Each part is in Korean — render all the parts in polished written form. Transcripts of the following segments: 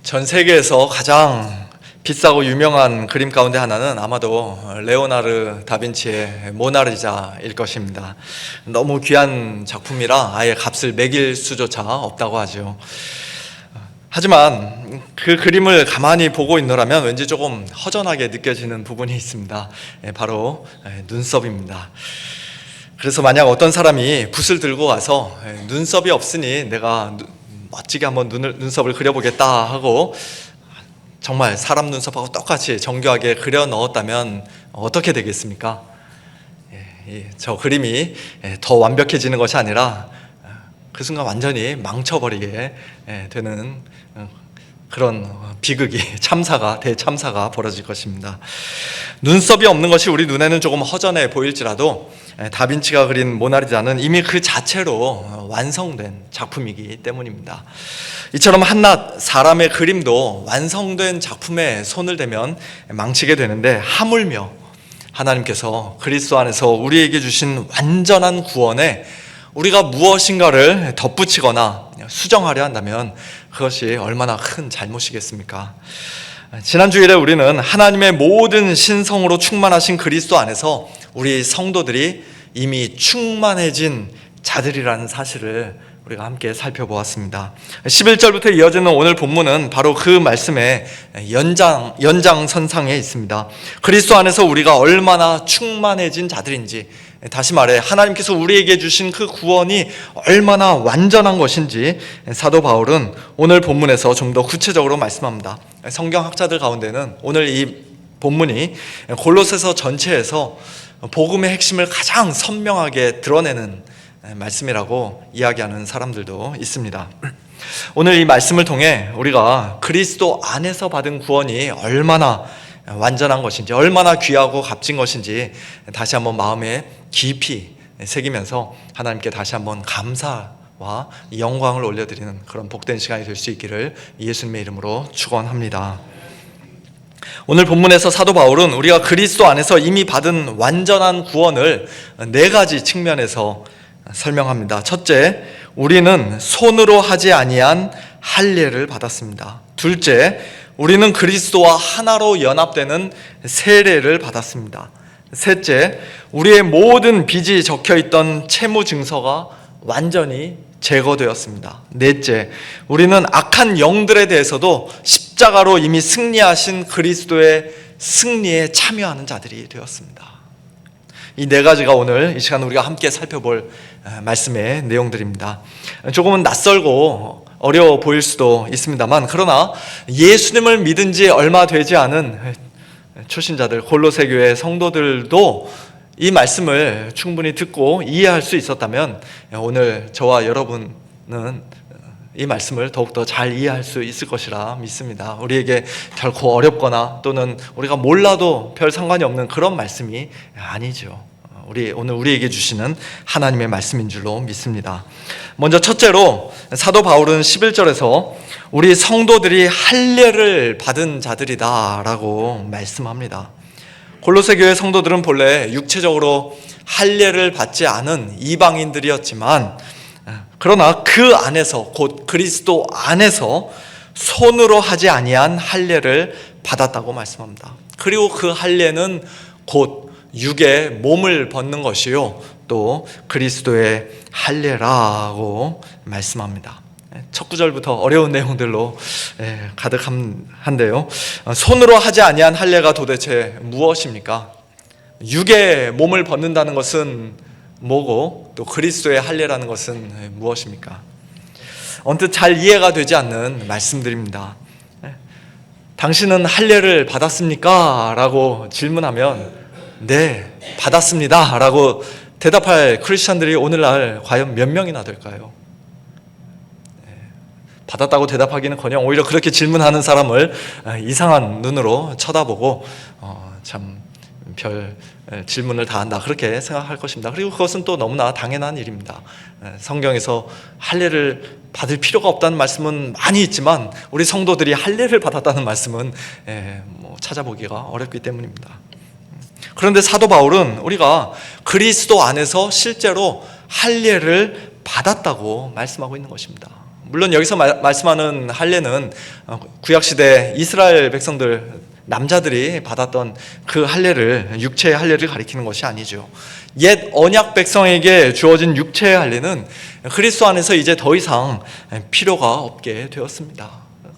전 세계에서 가장 비싸고 유명한 그림 가운데 하나는 아마도 레오나르 다빈치의 모나리자일 것입니다. 너무 귀한 작품이라 아예 값을 매길 수조차 없다고 하죠. 하지만 그 그림을 가만히 보고 있노라면 왠지 조금 허전하게 느껴지는 부분이 있습니다. 바로 눈썹입니다. 그래서 만약 어떤 사람이 붓을 들고 와서 눈썹이 없으니 내가 멋지게 한번 눈썹을 그려보겠다 하고 정말 사람 눈썹하고 똑같이 정교하게 그려 넣었다면 어떻게 되겠습니까? 저 그림이 더 완벽해지는 것이 아니라 그 순간 완전히 망쳐버리게 되는 그런 비극이 대참사가 벌어질 것입니다. 눈썹이 없는 것이 우리 눈에는 조금 허전해 보일지라도 다빈치가 그린 모나리자는 이미 그 자체로 완성된 작품이기 때문입니다. 이처럼 한낱 사람의 그림도 완성된 작품에 손을 대면 망치게 되는데, 하물며 하나님께서 그리스도 안에서 우리에게 주신 완전한 구원에 우리가 무엇인가를 덧붙이거나 수정하려 한다면 그것이 얼마나 큰 잘못이겠습니까? 지난 주일에 우리는 하나님의 모든 신성으로 충만하신 그리스도 안에서 우리 성도들이 이미 충만해진 자들이라는 사실을 우리가 함께 살펴보았습니다. 11절부터 이어지는 오늘 본문은 바로 그 말씀의 연장선상에 있습니다. 그리스도 안에서 우리가 얼마나 충만해진 자들인지, 다시 말해 하나님께서 우리에게 주신 그 구원이 얼마나 완전한 것인지 사도 바울은 오늘 본문에서 좀 더 구체적으로 말씀합니다. 성경학자들 가운데는 오늘 이 본문이 골로새서 전체에서 복음의 핵심을 가장 선명하게 드러내는 말씀이라고 이야기하는 사람들도 있습니다. 오늘 이 말씀을 통해 우리가 그리스도 안에서 받은 구원이 얼마나 완전한 것인지, 얼마나 귀하고 값진 것인지 다시 한번 마음에 깊이 새기면서 하나님께 다시 한번 감사와 영광을 올려드리는 그런 복된 시간이 될 수 있기를 예수님의 이름으로 축원합니다. 오늘 본문에서 사도 바울은 우리가 그리스도 안에서 이미 받은 완전한 구원을 네 가지 측면에서 설명합니다. 첫째, 우리는 손으로 하지 아니한 할례를 받았습니다. 둘째, 우리는 그리스도와 하나로 연합되는 세례를 받았습니다. 셋째, 우리의 모든 빚이 적혀있던 채무 증서가 완전히 제거되었습니다. 넷째, 우리는 악한 영들에 대해서도 십자가로 이미 승리하신 그리스도의 승리에 참여하는 자들이 되었습니다. 이 네 가지가 오늘 이 시간 우리가 함께 살펴볼 말씀의 내용들입니다. 조금은 낯설고 어려워 보일 수도 있습니다만, 그러나 예수님을 믿은 지 얼마 되지 않은 초신자들, 골로새 교회 성도들도 이 말씀을 충분히 듣고 이해할 수 있었다면 오늘 저와 여러분은 이 말씀을 더욱더 잘 이해할 수 있을 것이라 믿습니다. 우리에게 결코 어렵거나 또는 우리가 몰라도 별 상관이 없는 그런 말씀이 아니죠. 오늘 우리에게 주시는 하나님의 말씀인 줄로 믿습니다. 먼저 첫째로 사도 바울은 11절에서 우리 성도들이 할례를 받은 자들이다 라고 말씀합니다. 골로새 교회 성도들은 본래 육체적으로 할례를 받지 않은 이방인들이었지만, 그러나 그 안에서, 곧 그리스도 안에서 손으로 하지 아니한 할례를 받았다고 말씀합니다. 그리고 그 할례는 곧 육의 몸을 벗는 것이요 또 그리스도의 할례라고 말씀합니다. 첫 구절부터 어려운 내용들로 가득한데요, 손으로 하지 아니한 할례가 도대체 무엇입니까? 육의 몸을 벗는다는 것은 뭐고, 또 그리스도의 할례라는 것은 무엇입니까? 언뜻 잘 이해가 되지 않는 말씀들입니다. 당신은 할례를 받았습니까? 라고 질문하면 네, 받았습니다 라고 대답할 크리스찬들이 오늘날 과연 몇 명이나 될까요? 받았다고 대답하기는커녕 오히려 그렇게 질문하는 사람을 이상한 눈으로 쳐다보고 참 별 질문을 다 한다, 그렇게 생각할 것입니다. 그리고 그것은 또 너무나 당연한 일입니다. 성경에서 할례를 받을 필요가 없다는 말씀은 많이 있지만 우리 성도들이 할례를 받았다는 말씀은 찾아보기가 어렵기 때문입니다. 그런데 사도 바울은 우리가 그리스도 안에서 실제로 할례를 받았다고 말씀하고 있는 것입니다. 물론 여기서 말씀하는 할례는 구약시대 이스라엘 백성들, 남자들이 받았던 그 할례를, 육체의 할례를 가리키는 것이 아니죠. 옛 언약 백성에게 주어진 육체의 할례는 그리스도 안에서 이제 더 이상 필요가 없게 되었습니다.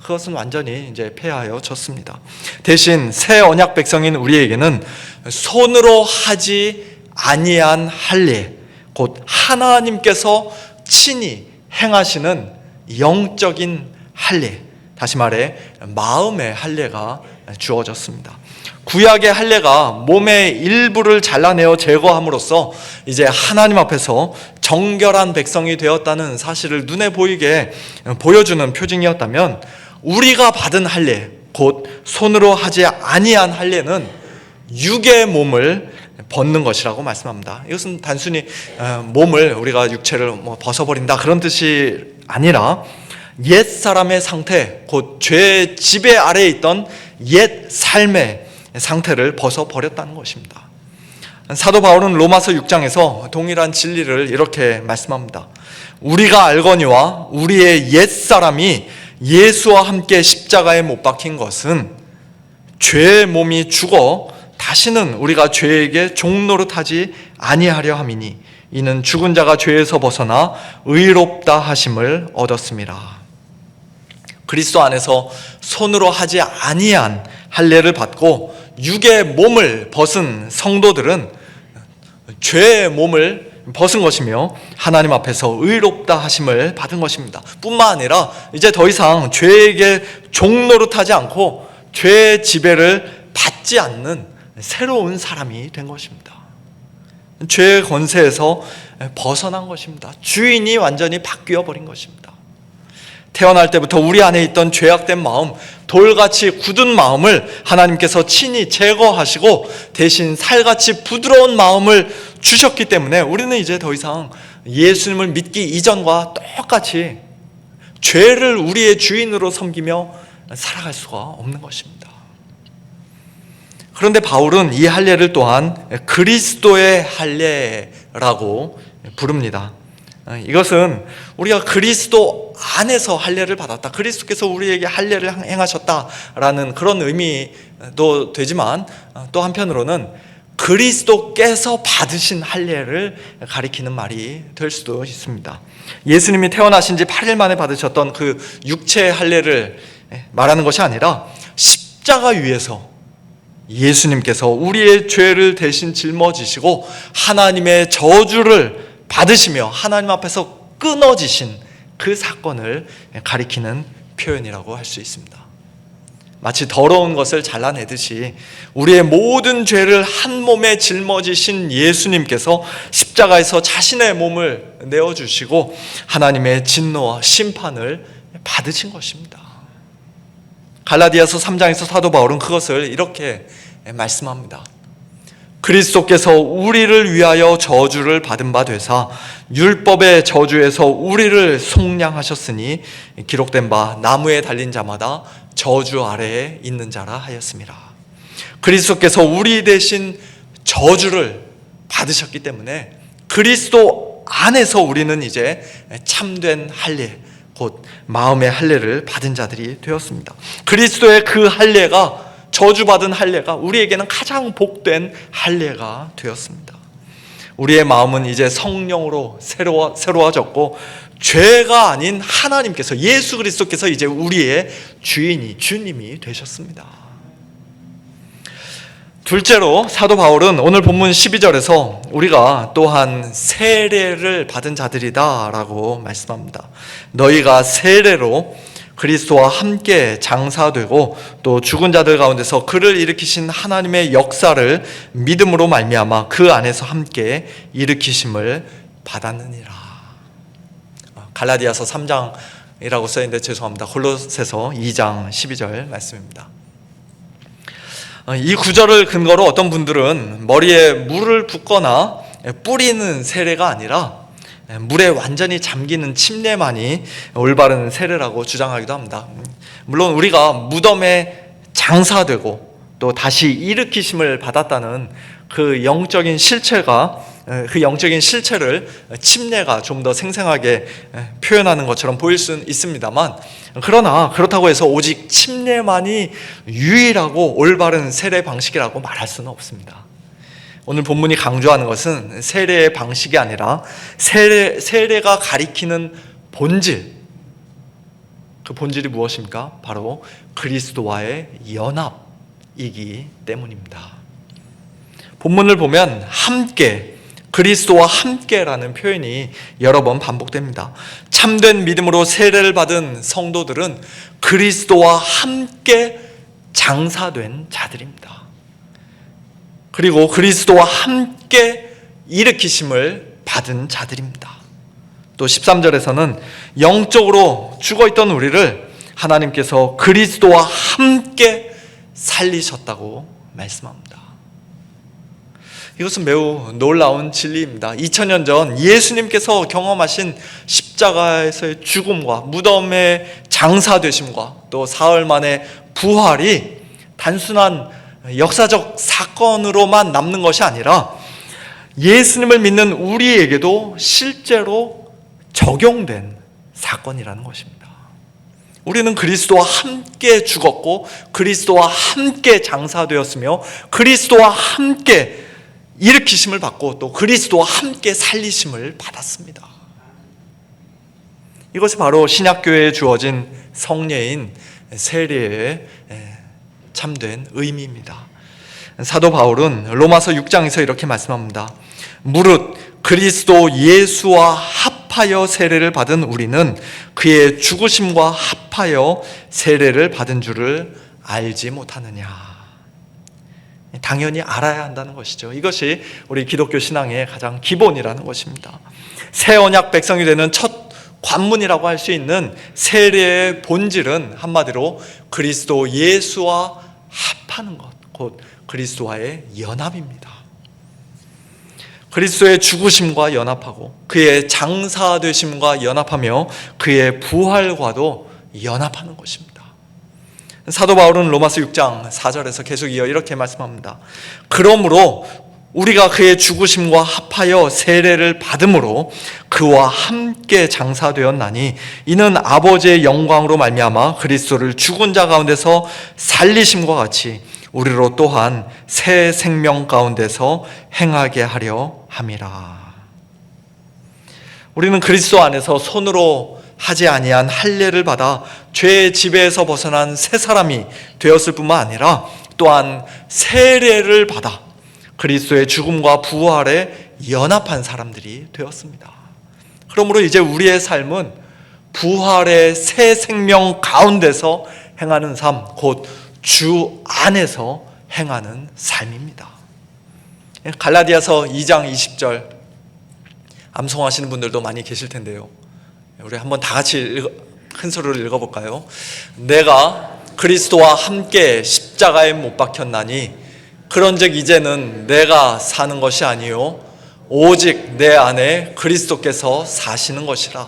그것은 완전히 이제 폐하여졌습니다. 대신 새 언약 백성인 우리에게는 손으로 하지 아니한 할례, 곧 하나님께서 친히 행하시는 영적인 할례, 다시 말해 마음의 할례가 주어졌습니다. 구약의 할례가 몸의 일부를 잘라내어 제거함으로써 이제 하나님 앞에서 정결한 백성이 되었다는 사실을 눈에 보이게 보여주는 표징이었다면, 우리가 받은 할례, 곧 손으로 하지 아니한 할례는 육의 몸을 벗는 것이라고 말씀합니다. 이것은 단순히 몸을, 우리가 육체를 벗어버린다 그런 뜻이 아니라 옛 사람의 상태, 곧 죄의 지배 아래에 있던 옛 삶의 상태를 벗어버렸다는 것입니다. 사도 바울은 로마서 6장에서 동일한 진리를 이렇게 말씀합니다. 우리가 알거니와 우리의 옛 사람이 예수와 함께 십자가에 못 박힌 것은 죄의 몸이 죽어 다시는 우리가 죄에게 종노릇하지 아니하려 함이니 이는 죽은 자가 죄에서 벗어나 의롭다 하심을 얻었습니다. 그리스도 안에서 손으로 하지 아니한 할례를 받고 육의 몸을 벗은 성도들은 죄의 몸을 벗은 것이며 하나님 앞에서 의롭다 하심을 받은 것입니다. 뿐만 아니라 이제 더 이상 죄에게 종노릇하지 않고 죄의 지배를 받지 않는 새로운 사람이 된 것입니다. 죄의 권세에서 벗어난 것입니다. 주인이 완전히 바뀌어 버린 것입니다. 태어날 때부터 우리 안에 있던 죄악된 마음, 돌같이 굳은 마음을 하나님께서 친히 제거하시고 대신 살같이 부드러운 마음을 주셨기 때문에 우리는 이제 더 이상 예수님을 믿기 이전과 똑같이 죄를 우리의 주인으로 섬기며 살아갈 수가 없는 것입니다. 그런데 바울은 이 할례를 또한 그리스도의 할례라고 부릅니다. 이것은 우리가 그리스도 안에서 할례를 받았다, 그리스도께서 우리에게 할례를 행하셨다라는 그런 의미도 되지만, 또 한편으로는 그리스도께서 받으신 할례를 가리키는 말이 될 수도 있습니다. 예수님이 태어나신 지 8일 만에 받으셨던 그 육체의 할례를 말하는 것이 아니라 십자가 위에서 예수님께서 우리의 죄를 대신 짊어지시고 하나님의 저주를 받으시며 하나님 앞에서 끊어지신 그 사건을 가리키는 표현이라고 할 수 있습니다. 마치 더러운 것을 잘라내듯이 우리의 모든 죄를 한 몸에 짊어지신 예수님께서 십자가에서 자신의 몸을 내어주시고 하나님의 진노와 심판을 받으신 것입니다. 갈라디아서 3장에서 사도 바울은 그것을 이렇게 말씀합니다. 그리스도께서 우리를 위하여 저주를 받은 바 되사 율법의 저주에서 우리를 속량하셨으니 기록된 바 나무에 달린 자마다 저주 아래에 있는 자라 하였습니다. 그리스도께서 우리 대신 저주를 받으셨기 때문에 그리스도 안에서 우리는 이제 참된 할례, 곧 마음의 할례를 받은 자들이 되었습니다. 그리스도의 그 할례가, 저주받은 할례가 우리에게는 가장 복된 할례가 되었습니다. 우리의 마음은 이제 성령으로 새로워졌고 죄가 아닌 하나님께서, 예수 그리스도께서 이제 우리의 주님이 되셨습니다. 둘째로 사도 바울은 오늘 본문 12절에서 우리가 또한 세례를 받은 자들이다 라고 말씀합니다. 너희가 세례로 그리스도와 함께 장사되고 또 죽은 자들 가운데서 그를 일으키신 하나님의 역사를 믿음으로 말미암아 그 안에서 함께 일으키심을 받았느니라. 갈라디아서 3장이라고 써있는데 죄송합니다. 골로새서 2장 12절 말씀입니다. 이 구절을 근거로 어떤 분들은 머리에 물을 붓거나 뿌리는 세례가 아니라 물에 완전히 잠기는 침례만이 올바른 세례라고 주장하기도 합니다. 물론 우리가 무덤에 장사되고 또 다시 일으키심을 받았다는 그 영적인 실체가 그 영적인 실체를 침례가 좀 더 생생하게 표현하는 것처럼 보일 수는 있습니다만, 그러나 그렇다고 해서 오직 침례만이 유일하고 올바른 세례 방식이라고 말할 수는 없습니다. 오늘 본문이 강조하는 것은 세례의 방식이 아니라 세례가 가리키는 본질, 그 본질이 무엇입니까? 바로 그리스도와의 연합이기 때문입니다. 본문을 보면 함께, 그리스도와 함께라는 표현이 여러 번 반복됩니다. 참된 믿음으로 세례를 받은 성도들은 그리스도와 함께 장사된 자들입니다. 그리고 그리스도와 함께 일으키심을 받은 자들입니다. 또 13절에서는 영적으로 죽어있던 우리를 하나님께서 그리스도와 함께 살리셨다고 말씀합니다. 이것은 매우 놀라운 진리입니다. 2000년 전 예수님께서 경험하신 십자가에서의 죽음과 무덤의 장사되심과 또 사흘 만에 부활이 단순한 역사적 사건으로만 남는 것이 아니라 예수님을 믿는 우리에게도 실제로 적용된 사건이라는 것입니다. 우리는 그리스도와 함께 죽었고 그리스도와 함께 장사되었으며 그리스도와 함께 일으키심을 받고 또 그리스도와 함께 살리심을 받았습니다. 이것이 바로 신약교회에 주어진 성례인 세례의 참된 의미입니다. 사도 바울은 로마서 6장에서 이렇게 말씀합니다. 무릇 그리스도 예수와 합하여 세례를 받은 우리는 그의 죽으심과 합하여 세례를 받은 줄을 알지 못하느냐. 당연히 알아야 한다는 것이죠. 이것이 우리 기독교 신앙의 가장 기본이라는 것입니다. 새 언약 백성이 되는 첫 관문이라고 할 수 있는 세례의 본질은 한마디로 그리스도 예수와 합하는 것, 곧 그리스도와의 연합입니다. 그리스도의 죽으심과 연합하고 그의 장사되심과 연합하며 그의 부활과도 연합하는 것입니다. 사도 바울은 로마서 6장 4절에서 계속 이어 이렇게 말씀합니다. 그러므로 우리가 그의 죽으심과 합하여 세례를 받음으로 그와 함께 장사되었나니 이는 아버지의 영광으로 말미암아 그리스도를 죽은 자 가운데서 살리심과 같이 우리로 또한 새 생명 가운데서 행하게 하려 함이라. 우리는 그리스도 안에서 손으로 하지 아니한 할례를 받아 죄의 지배에서 벗어난 새 사람이 되었을 뿐만 아니라 또한 세례를 받아 그리스도의 죽음과 부활에 연합한 사람들이 되었습니다. 그러므로 이제 우리의 삶은 부활의 새 생명 가운데서 행하는 삶, 곧 주 안에서 행하는 삶입니다. 갈라디아서 2장 20절 암송하시는 분들도 많이 계실 텐데요. 우리 한번 다 같이 큰 소리로 읽어볼까요? 내가 그리스도와 함께 십자가에 못 박혔나니 그런즉 이제는 내가 사는 것이 아니요 오직 내 안에 그리스도께서 사시는 것이라.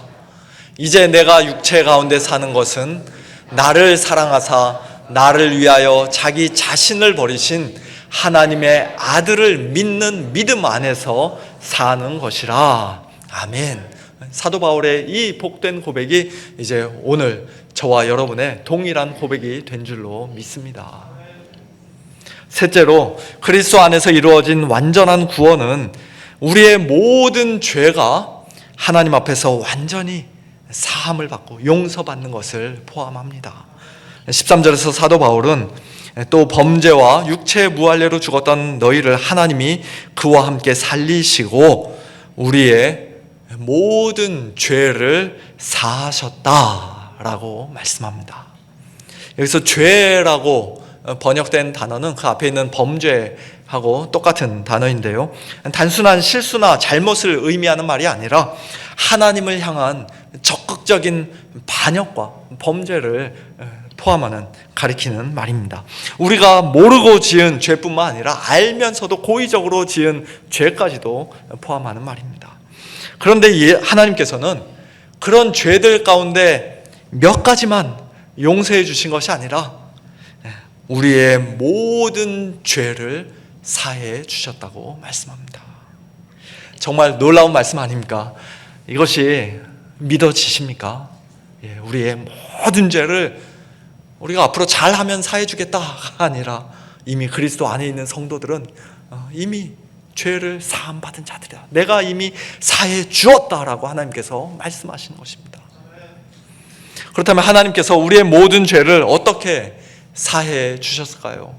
이제 내가 육체 가운데 사는 것은 나를 사랑하사 나를 위하여 자기 자신을 버리신 하나님의 아들을 믿는 믿음 안에서 사는 것이라. 아멘. 사도 바울의 이 복된 고백이 이제 오늘 저와 여러분의 동일한 고백이 된 줄로 믿습니다. 셋째로 그리스도 안에서 이루어진 완전한 구원은 우리의 모든 죄가 하나님 앞에서 완전히 사함을 받고 용서받는 것을 포함합니다. 13절에서 사도 바울은 또 범죄와 육체의 무할례로 죽었던 너희를 하나님이 그와 함께 살리시고 우리의 모든 죄를 사하셨다라고 말씀합니다. 여기서 죄라고 번역된 단어는 그 앞에 있는 범죄하고 똑같은 단어인데요. 단순한 실수나 잘못을 의미하는 말이 아니라 하나님을 향한 적극적인 반역과 범죄를 포함하는 가리키는 말입니다. 우리가 모르고 지은 죄뿐만 아니라 알면서도 고의적으로 지은 죄까지도 포함하는 말입니다. 그런데 하나님께서는 그런 죄들 가운데 몇 가지만 용서해 주신 것이 아니라 우리의 모든 죄를 사해 주셨다고 말씀합니다. 정말 놀라운 말씀 아닙니까? 이것이 믿어지십니까? 우리의 모든 죄를 우리가 앞으로 잘하면 사해주겠다가 아니라 이미 그리스도 안에 있는 성도들은 이미 죄를 사함받은 자들이다. 내가 이미 사해 주었다라고 하나님께서 말씀하시는 것입니다. 그렇다면 하나님께서 우리의 모든 죄를 어떻게 사해 주셨을까요?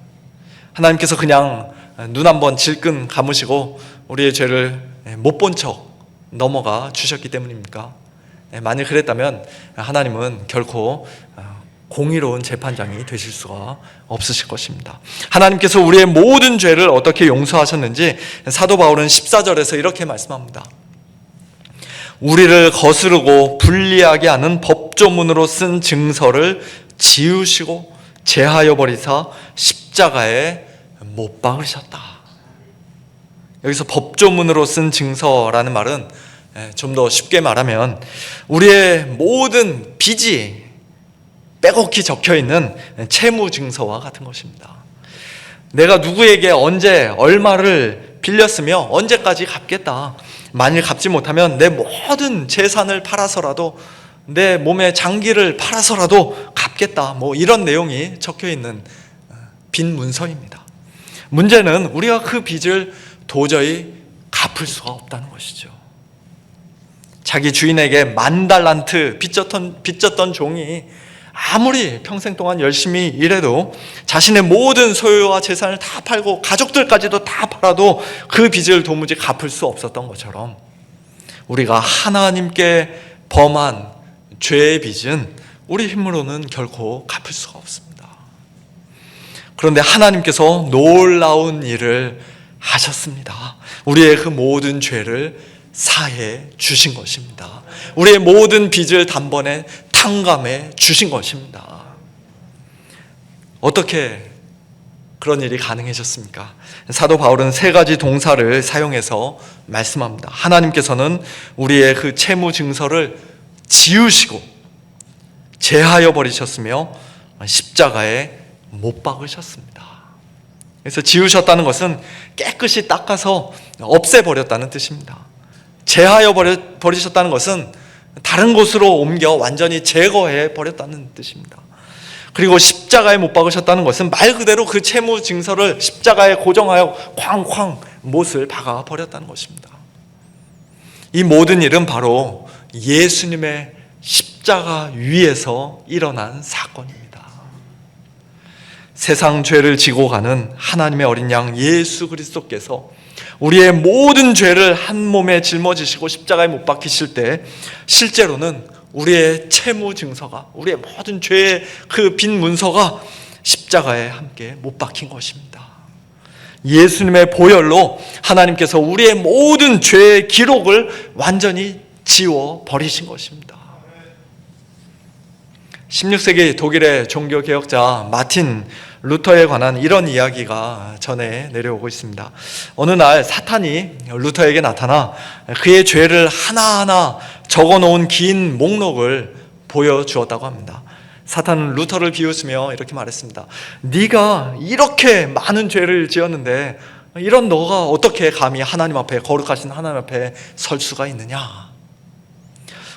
하나님께서 그냥 눈 한번 질끈 감으시고 우리의 죄를 못 본 척 넘어가 주셨기 때문입니까? 만일 그랬다면 하나님은 결코 공의로운 재판장이 되실 수가 없으실 것입니다. 하나님께서 우리의 모든 죄를 어떻게 용서하셨는지 사도 바울은 14절에서 이렇게 말씀합니다. 우리를 거스르고 불리하게 하는 법조문으로 쓴 증서를 지우시고 제하여 버리사 십자가에 못 박으셨다. 여기서 법조문으로 쓴 증서라는 말은 좀 더 쉽게 말하면 우리의 모든 빚이 빼곡히 적혀있는 채무증서와 같은 것입니다. 내가 누구에게 언제 얼마를 빌렸으며 언제까지 갚겠다. 만일 갚지 못하면 내 모든 재산을 팔아서라도 내 몸의 장기를 팔아서라도 갚겠다. 이런 내용이 적혀있는 빚 문서입니다. 문제는 우리가 그 빚을 도저히 갚을 수가 없다는 것이죠. 자기 주인에게 10,000달란트 빚졌던 종이 아무리 평생 동안 열심히 일해도 자신의 모든 소유와 재산을 다 팔고 가족들까지도 다 팔아도 그 빚을 도무지 갚을 수 없었던 것처럼 우리가 하나님께 범한 죄의 빚은 우리 힘으로는 결코 갚을 수가 없습니다. 그런데 하나님께서 놀라운 일을 하셨습니다. 우리의 그 모든 죄를 사해 주신 것입니다. 우리의 모든 빚을 단번에 탕감해 주신 것입니다. 어떻게 그런 일이 가능해졌습니까? 사도 바울은 3가지 동사를 사용해서 말씀합니다. 하나님께서는 우리의 그 채무 증서를 지우시고 제하여 버리셨으며 십자가에 못 박으셨습니다. 그래서 지우셨다는 것은 깨끗이 닦아서 없애버렸다는 뜻입니다. 제하여 버리셨다는 것은 다른 곳으로 옮겨 완전히 제거해 버렸다는 뜻입니다. 그리고 십자가에 못 박으셨다는 것은 말 그대로 그 채무 증서를 십자가에 고정하여 쾅쾅 못을 박아 버렸다는 것입니다. 이 모든 일은 바로 예수님의 십자가 위에서 일어난 사건입니다. 세상 죄를 지고 가는 하나님의 어린 양 예수 그리스도께서 우리의 모든 죄를 한 몸에 짊어지시고 십자가에 못 박히실 때 실제로는 우리의 채무 증서가, 우리의 모든 죄의 그 빚 문서가 십자가에 함께 못 박힌 것입니다. 예수님의 보혈로 하나님께서 우리의 모든 죄의 기록을 완전히 지워 버리신 것입니다. 16세기 독일의 종교개혁자 마틴 루터에 관한 이런 이야기가 전해 내려오고 있습니다. 어느 날 사탄이 루터에게 나타나 그의 죄를 하나하나 적어놓은 긴 목록을 보여주었다고 합니다. 사탄은 루터를 비웃으며 이렇게 말했습니다. 네가 이렇게 많은 죄를 지었는데 이런 너가 어떻게 감히 하나님 앞에, 거룩하신 하나님 앞에 설 수가 있느냐.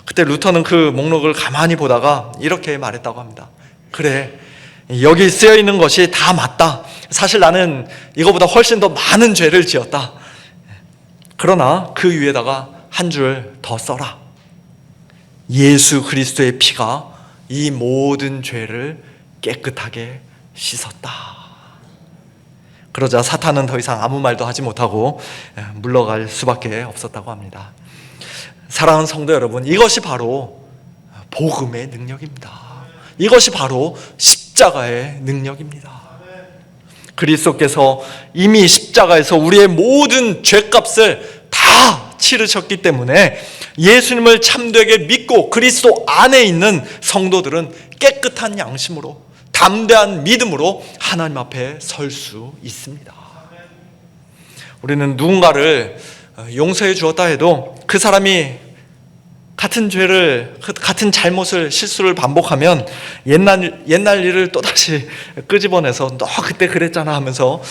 그때 루터는 그 목록을 가만히 보다가 이렇게 말했다고 합니다. 그래, 여기 쓰여 있는 것이 다 맞다. 사실 나는 이거보다 훨씬 더 많은 죄를 지었다. 그러나 그 위에다가 한 줄 더 써라. 예수 그리스도의 피가 이 모든 죄를 깨끗하게 씻었다. 그러자 사탄은 더 이상 아무 말도 하지 못하고 물러갈 수밖에 없었다고 합니다. 사랑하는 성도 여러분, 이것이 바로 복음의 능력입니다. 이것이 바로 십자가의 능력입니다. 그리스도께서 이미 십자가에서 우리의 모든 죄값을 다 치르셨기 때문에 예수님을 참되게 믿고 그리스도 안에 있는 성도들은 깨끗한 양심으로, 담대한 믿음으로 하나님 앞에 설 수 있습니다. 우리는 누군가를 용서해 주었다 해도 그 사람이 같은 죄를, 같은 잘못을, 실수를 반복하면 옛날 일을 또다시 끄집어내서 너 그때 그랬잖아 하면서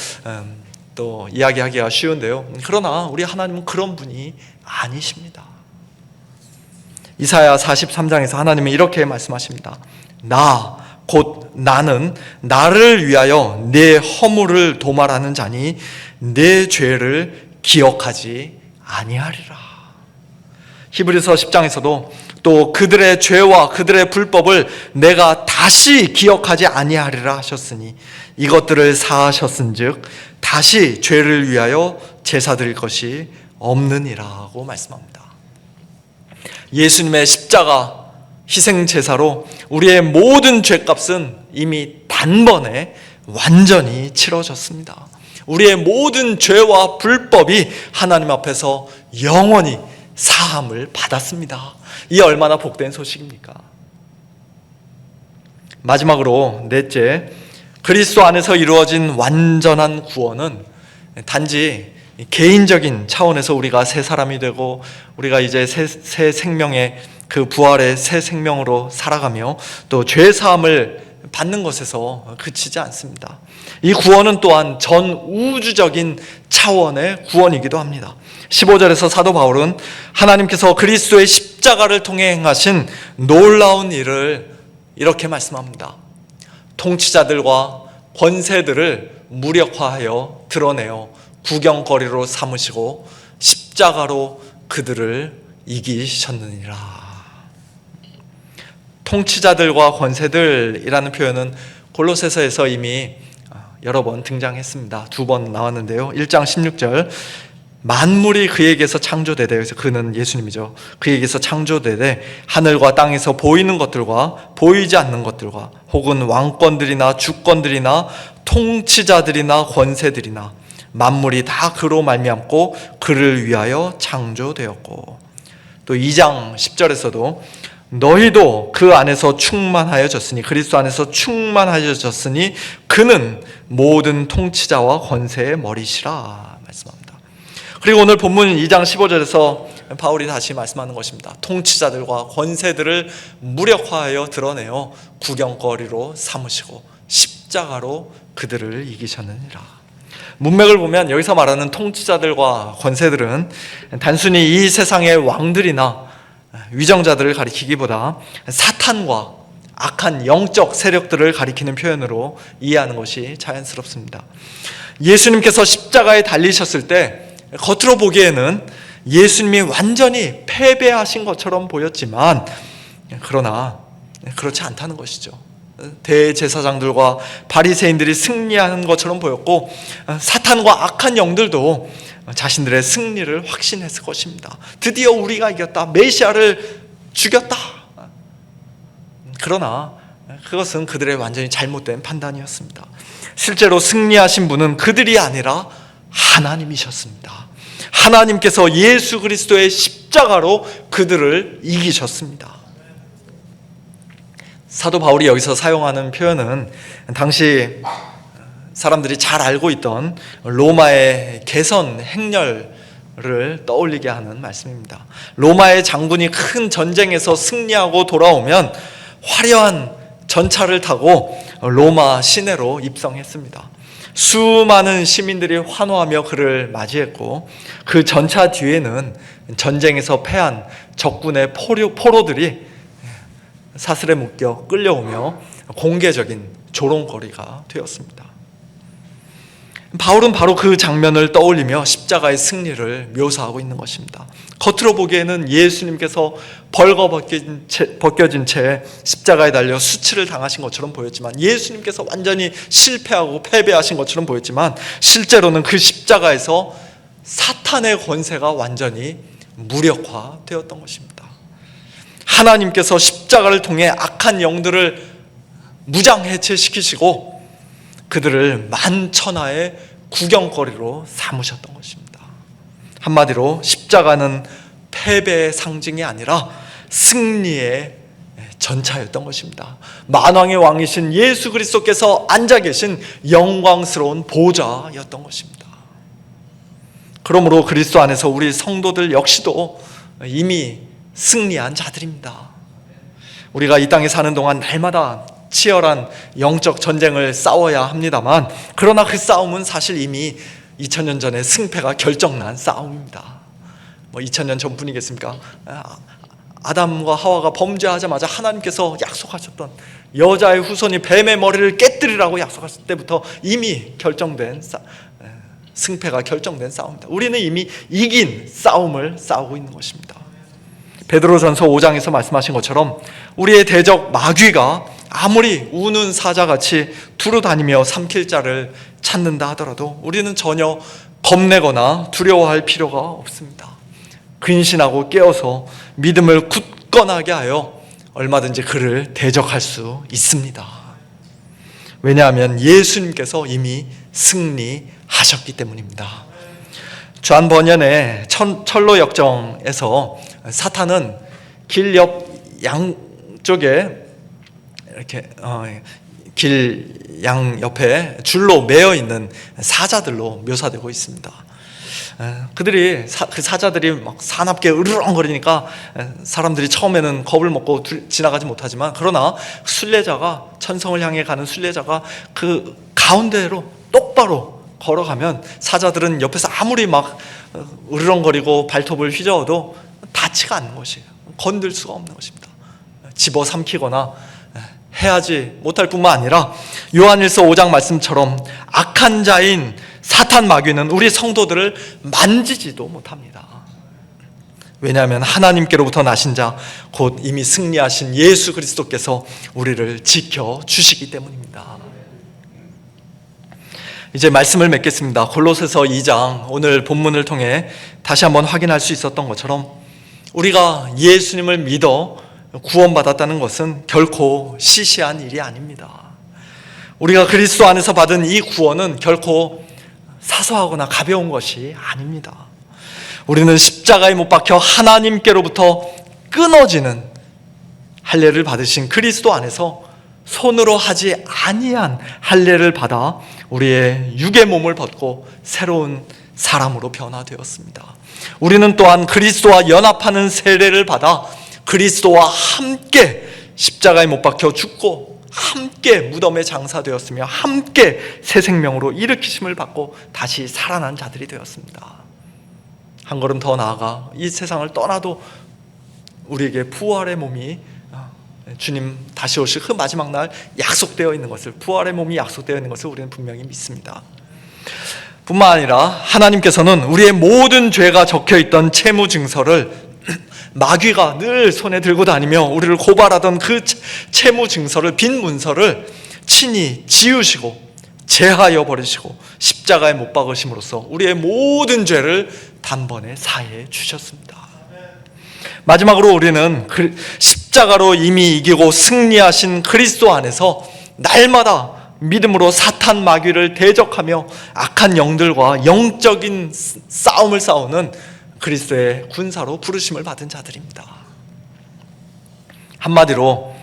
또 이야기하기가 쉬운데요. 그러나 우리 하나님은 그런 분이 아니십니다. 이사야 43장에서 하나님은 이렇게 말씀하십니다. 곧 나는 나를 위하여 내 허물을 도말하는 자니 내 죄를 기억하지 아니하리라. 히브리서 10장에서도 또 그들의 죄와 그들의 불법을 내가 다시 기억하지 아니하리라 하셨으니 이것들을 사하셨은즉 다시 죄를 위하여 제사 드릴 것이 없느니라고 말씀합니다. 예수님의 십자가 희생 제사로 우리의 모든 죄값은 이미 단번에 완전히 치러졌습니다. 우리의 모든 죄와 불법이 하나님 앞에서 영원히 사함을 받았습니다. 이 얼마나 복된 소식입니까? 마지막으로 넷째, 그리스도 안에서 이루어진 완전한 구원은 단지 개인적인 차원에서 우리가 새 사람이 되고 우리가 이제 새 생명의 그 부활의 새 생명으로 살아가며 또 죄 사함을 받는 것에서 그치지 않습니다. 이 구원은 또한 전 우주적인 차원의 구원이기도 합니다. 15절에서 사도 바울은 하나님께서 그리스도의 십자가를 통해 행하신 놀라운 일을 이렇게 말씀합니다. 통치자들과 권세들을 무력화하여 드러내어 구경거리로 삼으시고 십자가로 그들을 이기셨느니라. 통치자들과 권세들이라는 표현은 골로새서에서 이미 여러 번 등장했습니다. 2번 나왔는데요. 1장 16절 만물이 그에게서 창조되되, 그래서 그는 예수님이죠. 그에게서 창조되되 하늘과 땅에서 보이는 것들과 보이지 않는 것들과 혹은 왕권들이나 주권들이나 통치자들이나 권세들이나 만물이 다 그로 말미암고 그를 위하여 창조되었고, 또 2장 10절에서도 너희도 그 안에서 충만하여졌으니, 그리스도 안에서 충만하여졌으니 그는 모든 통치자와 권세의 머리시라 말씀합니다. 그리고 오늘 본문 2장 15절에서 바울이 다시 말씀하는 것입니다. 통치자들과 권세들을 무력화하여 드러내어 구경거리로 삼으시고 십자가로 그들을 이기셨느니라. 문맥을 보면 여기서 말하는 통치자들과 권세들은 단순히 이 세상의 왕들이나 위정자들을 가리키기보다 사탄과 악한 영적 세력들을 가리키는 표현으로 이해하는 것이 자연스럽습니다. 예수님께서 십자가에 달리셨을 때 겉으로 보기에는 예수님이 완전히 패배하신 것처럼 보였지만, 그러나 그렇지 않다는 것이죠. 대제사장들과 바리새인들이 승리하는 것처럼 보였고, 사탄과 악한 영들도 자신들의 승리를 확신했을 것입니다. 드디어 우리가 이겼다, 메시아를 죽였다. 그러나 그것은 그들의 완전히 잘못된 판단이었습니다. 실제로 승리하신 분은 그들이 아니라 하나님이셨습니다. 하나님께서 예수 그리스도의 십자가로 그들을 이기셨습니다. 사도 바울이 여기서 사용하는 표현은 당시 사람들이 잘 알고 있던 로마의 개선 행렬을 떠올리게 하는 말씀입니다. 로마의 장군이 큰 전쟁에서 승리하고 돌아오면 화려한 전차를 타고 로마 시내로 입성했습니다. 수많은 시민들이 환호하며 그를 맞이했고, 그 전차 뒤에는 전쟁에서 패한 적군의 포로들이 사슬에 묶여 끌려오며 공개적인 조롱거리가 되었습니다. 바울은 바로 그 장면을 떠올리며 십자가의 승리를 묘사하고 있는 것입니다. 겉으로 보기에는 예수님께서 벌거벗겨진 채 십자가에 달려 수치를 당하신 것처럼 보였지만, 예수님께서 완전히 실패하고 패배하신 것처럼 보였지만, 실제로는 그 십자가에서 사탄의 권세가 완전히 무력화되었던 것입니다. 하나님께서 십자가를 통해 악한 영들을 무장해체시키시고 그들을 만천하의 구경거리로 삼으셨던 것입니다. 한마디로 십자가는 패배의 상징이 아니라 승리의 전차였던 것입니다. 만왕의 왕이신 예수 그리스도께서 앉아 계신 영광스러운 보좌였던 것입니다. 그러므로 그리스도 안에서 우리 성도들 역시도 이미 승리한 자들입니다. 우리가 이 땅에 사는 동안 날마다 치열한 영적 전쟁을 싸워야 합니다만, 그러나 그 싸움은 사실 이미 2000년 전에 승패가 결정난 싸움입니다. 2000년 전뿐이겠습니까? 아담과 하와가 범죄하자마자 하나님께서 약속하셨던 여자의 후손이 뱀의 머리를 깨뜨리라고 약속하실 때부터 이미 승패가 결정된 싸움입니다. 우리는 이미 이긴 싸움을 싸우고 있는 것입니다. 베드로전서 5장에서 말씀하신 것처럼 우리의 대적 마귀가 아무리 우는 사자같이 두루다니며 삼킬 자를 찾는다 하더라도 우리는 전혀 겁내거나 두려워할 필요가 없습니다. 근신하고 깨어서 믿음을 굳건하게 하여 얼마든지 그를 대적할 수 있습니다. 왜냐하면 예수님께서 이미 승리하셨기 때문입니다. 존 번연의 철로 역정에서 사탄은 길 옆 양쪽에 이렇게 길 양 옆에 줄로 매어 있는 사자들로 묘사되고 있습니다. 그 사자들이 막 사납게 으르렁거리니까 사람들이 처음에는 겁을 먹고 지나가지 못하지만, 그러나 천성을 향해 가는 순례자가 그 가운데로 똑바로 걸어가면 사자들은 옆에서 아무리 막 으르렁거리고 발톱을 휘저어도 닿지가 않는 것이에요. 건들 수가 없는 것입니다. 집어삼키거나 해야지 못할 뿐만 아니라 요한일서 5장 말씀처럼 악한 자인 사탄 마귀는 우리 성도들을 만지지도 못합니다. 왜냐하면 하나님께로부터 나신 자, 곧 이미 승리하신 예수 그리스도께서 우리를 지켜주시기 때문입니다. 이제 말씀을 맺겠습니다. 골로새서 2장, 오늘 본문을 통해 다시 한번 확인할 수 있었던 것처럼 우리가 예수님을 믿어 구원받았다는 것은 결코 시시한 일이 아닙니다. 우리가 그리스도 안에서 받은 이 구원은 결코 사소하거나 가벼운 것이 아닙니다. 우리는 십자가에 못 박혀 하나님께로부터 끊어지는 할례를 받으신 그리스도 안에서 손으로 하지 아니한 할례를 받아 우리의 육의 몸을 벗고 새로운 사람으로 변화되었습니다. 우리는 또한 그리스도와 연합하는 세례를 받아 그리스도와 함께 십자가에 못 박혀 죽고 함께 무덤에 장사되었으며 함께 새 생명으로 일으키심을 받고 다시 살아난 자들이 되었습니다. 한 걸음 더 나아가 이 세상을 떠나도 우리에게 부활의 몸이, 주님 다시 오실 그 마지막 날 약속되어 있는 것을, 부활의 몸이 약속되어 있는 것을 우리는 분명히 믿습니다. 뿐만 아니라 하나님께서는 우리의 모든 죄가 적혀있던 채무 증서를 마귀가 늘 손에 들고 다니며 우리를 고발하던 그 채무 증서를, 빈 문서를 친히 지우시고 제하여 버리시고 십자가에 못 박으심으로써 우리의 모든 죄를 단번에 사해 주셨습니다. 마지막으로 우리는 십자가로 이미 이기고 승리하신 그리스도 안에서 날마다 믿음으로 사탄 마귀를 대적하며 악한 영들과 영적인 싸움을 싸우는 그리스도의 군사로 부르심을 받은 자들입니다. 한마디로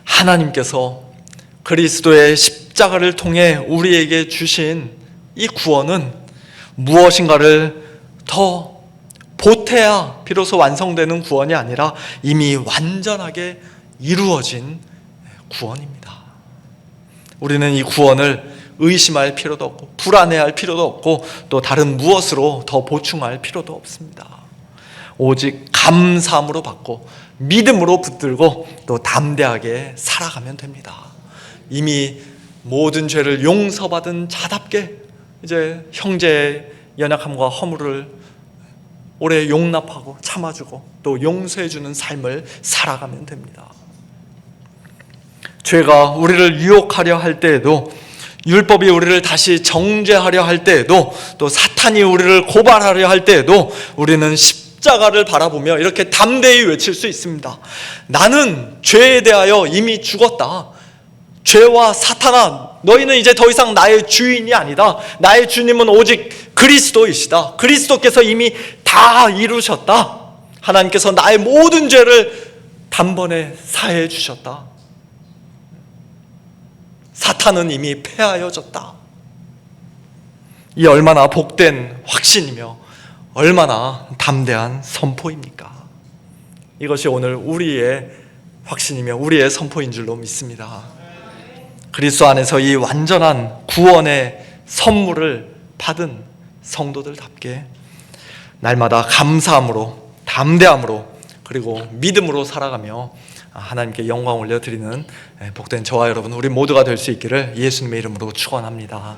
하나님께서 그리스도의 십자가를 통해 우리에게 주신 이 구원은 무엇인가를 더 보태야 비로소 완성되는 구원이 아니라 이미 완전하게 이루어진 구원입니다. 우리는 이 구원을 의심할 필요도 없고 불안해할 필요도 없고 또 다른 무엇으로 더 보충할 필요도 없습니다. 오직 감사함으로 받고 믿음으로 붙들고 또 담대하게 살아가면 됩니다. 이미 모든 죄를 용서받은 자답게 이제 형제의 연약함과 허물을 오래 용납하고 참아주고 또 용서해주는 삶을 살아가면 됩니다. 죄가 우리를 유혹하려 할 때에도, 율법이 우리를 다시 정죄하려 할 때에도, 또 사탄이 우리를 고발하려 할 때에도 우리는 십자가를 바라보며 이렇게 담대히 외칠 수 있습니다. 나는 죄에 대하여 이미 죽었다. 죄와 사탄아, 너희는 이제 더 이상 나의 주인이 아니다. 나의 주님은 오직 그리스도이시다. 그리스도께서 이미 다 이루셨다. 하나님께서 나의 모든 죄를 단번에 사해 주셨다. 사탄은 이미 패하여졌다. 이 얼마나 복된 확신이며 얼마나 담대한 선포입니까? 이것이 오늘 우리의 확신이며 우리의 선포인 줄로 믿습니다. 그리스도 안에서 이 완전한 구원의 선물을 받은 성도들답게 날마다 감사함으로, 담대함으로, 그리고 믿음으로 살아가며 하나님께 영광 올려드리는 복된 저와 여러분 우리 모두가 될 수 있기를 예수님의 이름으로 축원합니다.